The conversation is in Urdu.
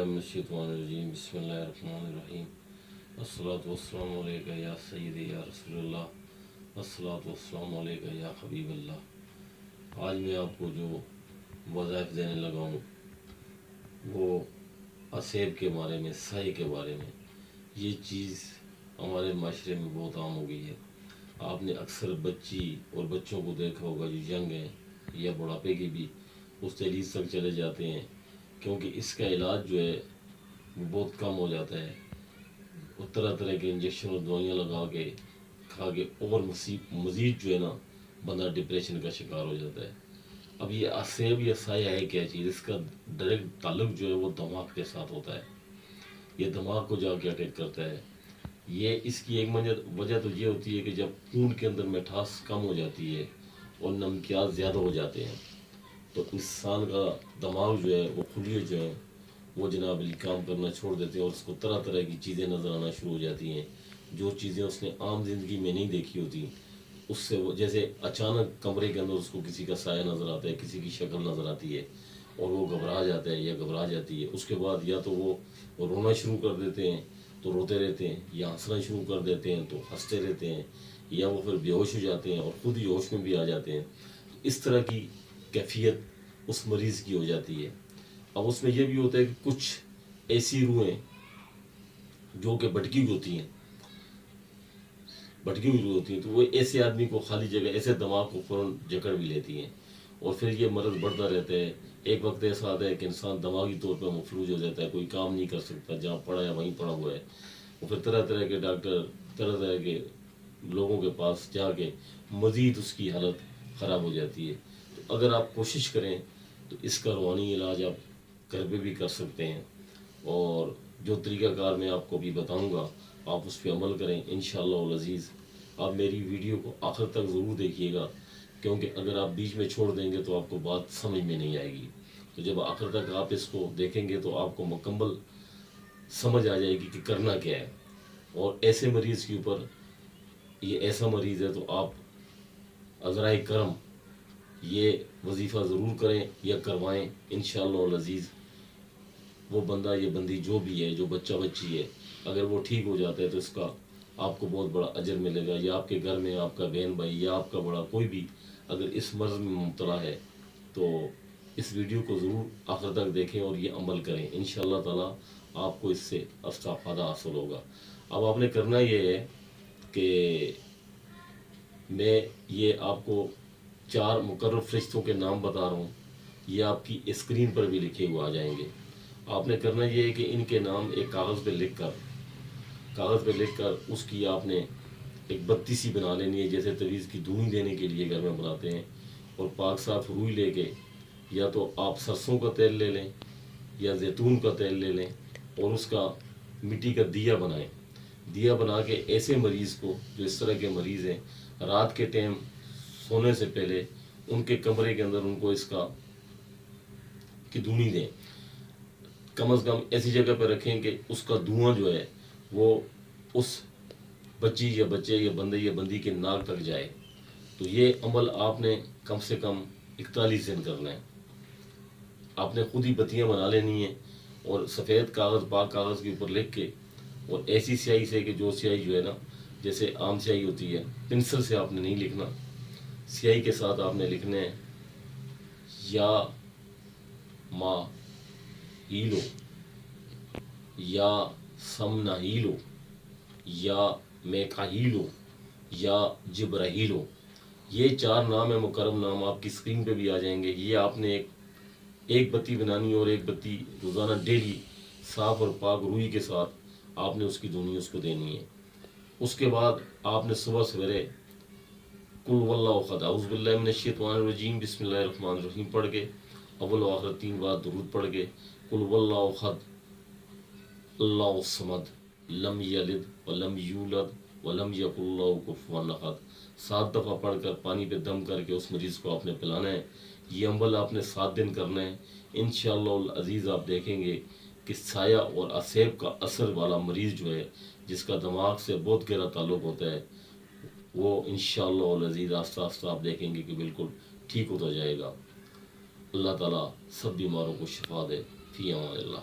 باللہ من الشیطان الرجیم بسم اللہ الرحمن الرحیم الصلاۃ والسلام علیکہ یا سیدی یا رسول اللہ الصلاۃ والسلام علیکہ یا حبیب اللہ۔ آج میں آپ کو جو وظائف دینے لگا ہوں وہ اسیب کے بارے میں، سائے کے بارے میں۔ یہ چیز ہمارے معاشرے میں بہت عام ہو گئی ہے۔ آپ نے اکثر بچی اور بچوں کو دیکھا ہوگا جو ینگ ہیں یا بڑھاپے کے بھی اس دہلیز تک چلے جاتے ہیں، کیونکہ اس کا علاج جو ہے وہ بہت کم ہو جاتا ہے۔ وہ طرح طرح کے انجیکشن اور دوائیاں لگا کے کھا کے اور مزید جو ہے نا بندہ ڈپریشن کا شکار ہو جاتا ہے۔ اب یہ اسیب یا سایہ ہے کیا چیز؟ اس کا ڈائریکٹ تعلق جو ہے وہ دماغ کے ساتھ ہوتا ہے۔ یہ دماغ کو جا کے اٹیک کرتا ہے۔ یہ اس کی ایک وجہ تو یہ ہوتی ہے کہ جب خون کے اندر مٹھاس کم ہو جاتی ہے اور نمکیات زیادہ ہو جاتے ہیں تو انسان کا دماغ جو ہے وہ خلیے جو ہے وہ جناب کام کرنا چھوڑ دیتے ہیں اور اس کو طرح طرح کی چیزیں نظر آنا شروع ہو جاتی ہیں، جو چیزیں اس نے عام زندگی میں نہیں دیکھی ہوتی۔ اس سے وہ جیسے اچانک کمرے کے اندر اس کو کسی کا سایہ نظر آتا ہے، کسی کی شکل نظر آتی ہے اور وہ گھبرا جاتا ہے یا گھبرا جاتی ہے۔ اس کے بعد یا تو وہ رونا شروع کر دیتے ہیں تو روتے رہتے ہیں، یا ہنسنا شروع کر دیتے ہیں تو ہنستے رہتے ہیں، یا وہ پھر بے ہوش ہو جاتے ہیں اور خود ہی ہوش میں بھی آ جاتے ہیں۔ اس طرح کی کیفیت اس مریض کی ہو جاتی ہے۔ اب اس میں یہ بھی ہوتا ہے کہ کچھ ایسی روحیں جو کہ بھٹکی ہوئی ہوتی ہیں تو وہ ایسے آدمی کو خالی جگہ، ایسے دماغ کو فوراً جکڑ بھی لیتی ہیں اور پھر یہ مرض بڑھتا رہتا ہے۔ ایک وقت ایسا آتا ہے کہ انسان دماغی طور پر مفلوج ہو جاتا ہے، کوئی کام نہیں کر سکتا، جہاں پڑا ہے وہیں پڑا ہوا ہے۔ اور پھر طرح طرح کے ڈاکٹر، طرح طرح کے لوگوں کے پاس جا کے مزید اس کی حالت خراب ہو جاتی ہے۔ تو اگر آپ کوشش کریں تو اس کا روحانی علاج آپ گھر پہ بھی کر سکتے ہیں، اور جو طریقہ کار میں آپ کو بھی بتاؤں گا آپ اس پہ عمل کریں انشاءاللہ العزیز۔ آپ میری ویڈیو کو آخر تک ضرور دیکھیے گا، کیونکہ اگر آپ بیچ میں چھوڑ دیں گے تو آپ کو بات سمجھ میں نہیں آئے گی۔ تو جب آخر تک آپ اس کو دیکھیں گے تو آپ کو مکمل سمجھ آ جائے گی کہ کرنا کیا ہے۔ اور ایسے مریض کے اوپر، یہ ایسا مریض ہے تو آپ عذرائے کرم یہ وظیفہ ضرور کریں یا کروائیں انشاءاللہ العزیز۔ وہ بندہ یا بندی جو بھی ہے، جو بچہ بچی ہے، اگر وہ ٹھیک ہو جاتا ہے تو اس کا آپ کو بہت بڑا اجر ملے گا، یا آپ کے گھر میں آپ کا بہن بھائی یا آپ کا بڑا کوئی بھی اگر اس مرض میں مبتلا ہے تو اس ویڈیو کو ضرور آخر تک دیکھیں اور یہ عمل کریں انشاءاللہ تعالی۔ آپ کو اس سے فائدہ حاصل ہوگا۔ اب آپ نے کرنا یہ ہے کہ میں یہ آپ کو 4 مقرر فرشتوں کے نام بتا رہا ہوں، یہ آپ کی اسکرین پر بھی لکھے ہوئے آ جائیں گے۔ آپ نے کرنا یہ ہے کہ ان کے نام ایک کاغذ پہ لکھ کر اس کی آپ نے ایک بتی سی بنا لینی ہے، جیسے تویز کی دھونی دینے کے لیے گھر میں بناتے ہیں۔ اور پاک صاف روئی لے کے، یا تو آپ سرسوں کا تیل لے لیں یا زیتون کا تیل لے لیں اور اس کا مٹی کا دیا بنائیں۔ دیا بنا کے ایسے مریض کو، جو اس طرح کے مریض ہیں، رات کے ٹائم سونے سے پہلے ان کے کمرے کے اندر ان کو اس کی دھونی دیں۔ کم از کم ایسی جگہ پہ رکھیں کہ اس کا دھواں جو ہے وہ اس بچی یا بچے یا بندے یا بندی کے ناک تک جائے۔ تو یہ عمل آپ نے کم سے کم 41 دن کرنا ہے۔ آپ نے خود ہی بتیاں بنا لینی ہیں اور سفید کاغذ، پاک کاغذ کے اوپر لکھ کے، اور ایسی سیاہی سے کہ جو سیاہی جو ہے نا جیسے عام سیاہی ہوتی ہے، پنسل سے آپ نے نہیں لکھنا، سیاہی کے ساتھ آپ نے لکھنا ہے یا ما ہیلو، یا سمنا ہیلو، یا میکاہیلو، یا جبرائیلو۔ یہ 4 نام ہے، مکرم نام، آپ کی اسکرین پہ بھی آ جائیں گے۔ یہ آپ نے ایک بتی بنانی اور ایک بتی روزانہ ڈیلی صاف اور پاک روئی کے ساتھ آپ نے اس کی دھونی اس کو دینی ہے۔ اس کے بعد آپ نے صبح سویرے قل هو اللہ احد، اعوذ باللہ من الشیطان الرجیم، بسم اللہ الرحمن الرحیم پڑھ کے، اول و آخر 3 بار درود پڑھ کے، قل هو اللہ احد اللہ الصمد لم یلد ولم یولد ولم یکن له کفوا احد، 7 دفعہ پڑھ کر پانی پہ دم کر کے اس مریض کو آپ نے پلانا ہے۔ یہ عمل آپ نے 7 دن کرنا ہے انشاءاللہ العزیز۔ آپ دیکھیں گے کہ سایہ اور اسیب کا اثر والا مریض جو ہے، جس کا دماغ سے بہت گہرا تعلق ہوتا ہے، وہ انشاءاللہ العزیز آہستہ آہستہ آپ دیکھیں گے کہ بالکل ٹھیک ہوتا جائے گا۔ اللہ تعالیٰ سب بیماروں کو شفا دے۔ فی امان اللہ۔